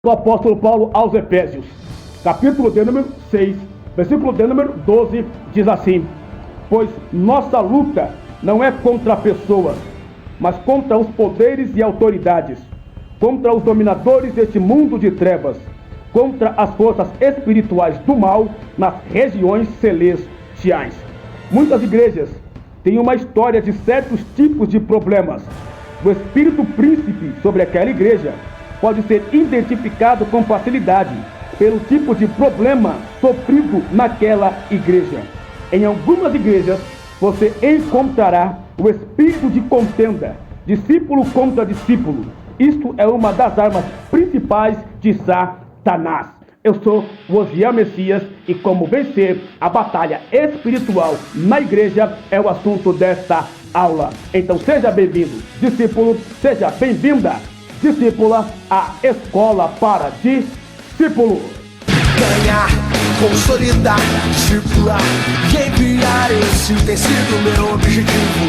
Do apóstolo Paulo aos Efésios, capítulo de número 6, versículo de número 12, diz assim: pois nossa luta não é contra pessoas, mas contra os poderes e autoridades, contra os dominadores deste mundo de trevas, contra as forças espirituais do mal nas regiões celestiais. Muitas igrejas têm uma história de certos tipos de problemas. O espírito príncipe sobre aquela igreja pode ser identificado com facilidade pelo tipo de problema sofrido naquela igreja. Em algumas igrejas, você encontrará o espírito de contenda, discípulo contra discípulo. Isto é uma das armas principais de Satanás. Eu sou Osiel Messias e como vencer a batalha espiritual na igreja é o assunto desta aula. Então seja bem-vindo, discípulo, seja bem-vinda, discípula, a escola para discípulo. Ganhar, consolidar, discipular e enviar, esse tem sido meu objetivo.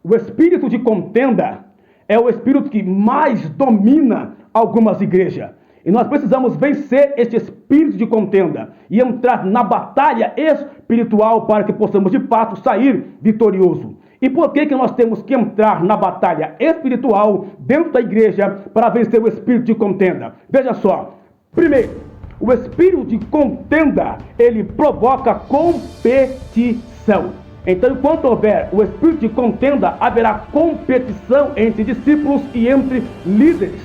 O espírito de contenda é o espírito que mais domina algumas igrejas. E nós precisamos vencer este espírito de contenda e entrar na batalha espiritual para que possamos de fato sair vitorioso. E por que nós temos que entrar na batalha espiritual dentro da igreja para vencer o espírito de contenda? Veja só, primeiro, o espírito de contenda, ele provoca competição. Então, enquanto houver o espírito de contenda, haverá competição entre discípulos e entre líderes.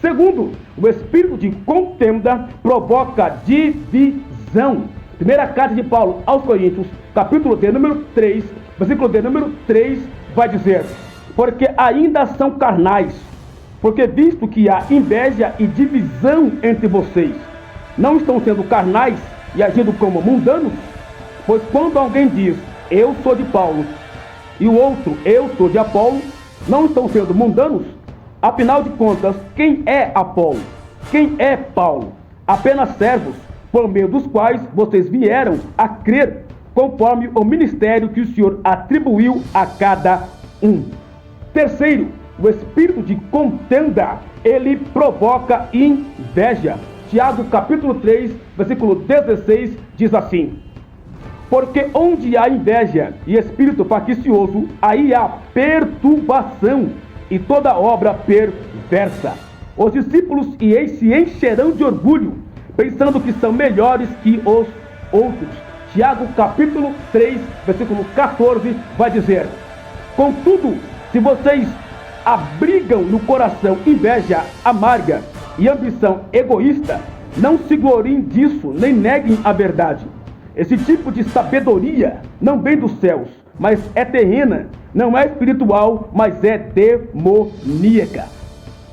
Segundo, o espírito de contenda provoca divisão. Primeira carta de Paulo aos Coríntios, capítulo de número 3, versículo de número 3, vai dizer: porque ainda são carnais, porque visto que há inveja e divisão entre vocês, não estão sendo carnais e agindo como mundanos? Pois quando alguém diz, eu sou de Paulo, e o outro, eu sou de Apolo, não estão sendo mundanos? Afinal de contas, quem é Apolo? Quem é Paulo? Apenas servos, por meio dos quais vocês vieram a crer, conforme o ministério que o Senhor atribuiu a cada um. Terceiro, o espírito de contenda, ele provoca inveja. Tiago capítulo 3, versículo 16, diz assim: porque onde há inveja e espírito faccioso, aí há perturbação e toda obra perversa. Os discípulos se encherão de orgulho, pensando que são melhores que os outros. Tiago capítulo 3, versículo 14, vai dizer: contudo, se vocês abrigam no coração inveja amarga e ambição egoísta, não se gloriem disso, nem neguem a verdade. Esse tipo de sabedoria não vem dos céus, mas é terrena, não é espiritual, mas é demoníaca.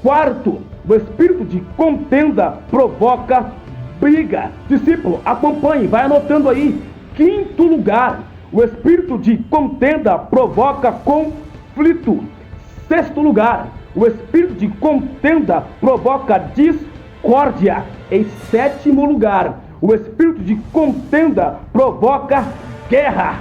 Quarto, o espírito de contenda provoca briga. Discípulo, acompanhe, vai anotando aí. Quinto lugar, o espírito de contenda provoca conflito. Sexto lugar, o espírito de contenda provoca discórdia. Em sétimo lugar, o espírito de contenda provoca guerra.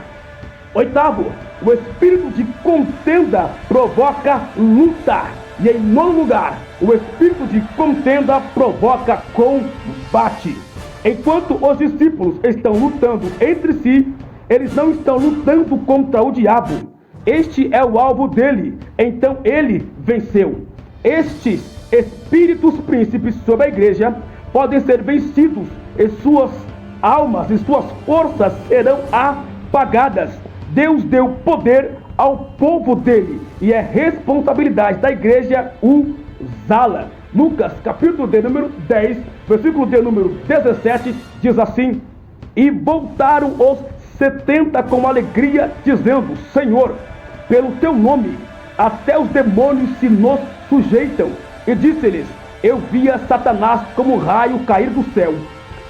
Oitavo, o espírito de contenda provoca luta. E em nono lugar, o espírito de contenda provoca combate. Enquanto os discípulos estão lutando entre si, eles não estão lutando contra o diabo. Este é o alvo dele, então ele venceu. Estes espíritos príncipes sobre a igreja podem ser vencidos e suas almas e suas forças serão apagadas. Deus deu poder ao povo dele e é responsabilidade da igreja usá-la. Lucas capítulo de número 10, versículo de número 17, diz assim: e voltaram os 70 com alegria, dizendo, Senhor, pelo teu nome até os demônios se nos sujeitam. E disse-lhes, eu via Satanás como raio cair do céu.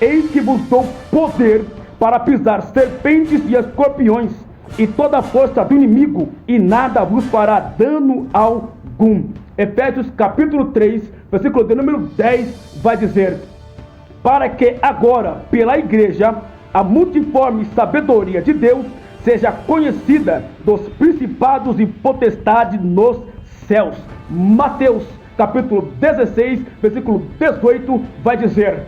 Eis que vos dou poder para pisar serpentes e escorpiões e toda a força do inimigo, e nada vos fará dano algum. Efésios capítulo 3, versículo de número 10, vai dizer: para que agora, pela igreja, a multiforme sabedoria de Deus seja conhecida dos principados e potestades nos céus. Mateus capítulo 16, versículo 18, vai dizer: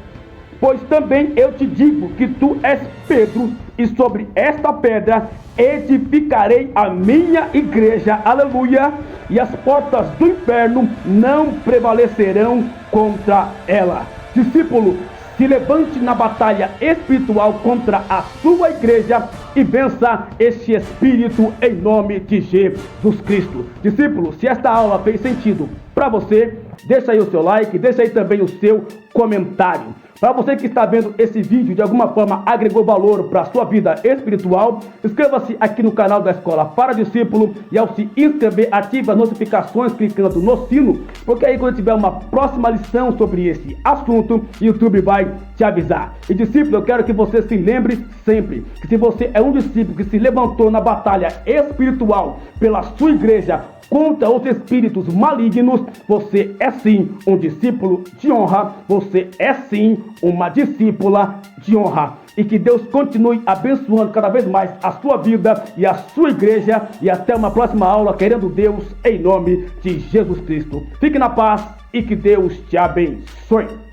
pois também eu te digo que tu és Pedro, e sobre esta pedra edificarei a minha igreja, aleluia, e as portas do inferno não prevalecerão contra ela. Discípulo, se levante na batalha espiritual contra a sua igreja e vença este espírito em nome de Jesus Cristo. Discípulo, se esta aula fez sentido para você, deixa aí o seu like, deixa aí também o seu comentário. Para você que está vendo esse vídeo, de alguma forma agregou valor para a sua vida espiritual, inscreva-se aqui no canal da Escola para Discípulo e ao se inscrever, ative as notificações clicando no sino, porque aí quando tiver uma próxima lição sobre esse assunto, o YouTube vai te avisar. E discípulo, eu quero que você se lembre sempre que se você é um discípulo que se levantou na batalha espiritual pela sua igreja, contra os espíritos malignos, você é sim um discípulo de honra, você é sim uma discípula de honra. E que Deus continue abençoando cada vez mais a sua vida e a sua igreja. E até uma próxima aula, querendo Deus, em nome de Jesus Cristo. Fique na paz e que Deus te abençoe.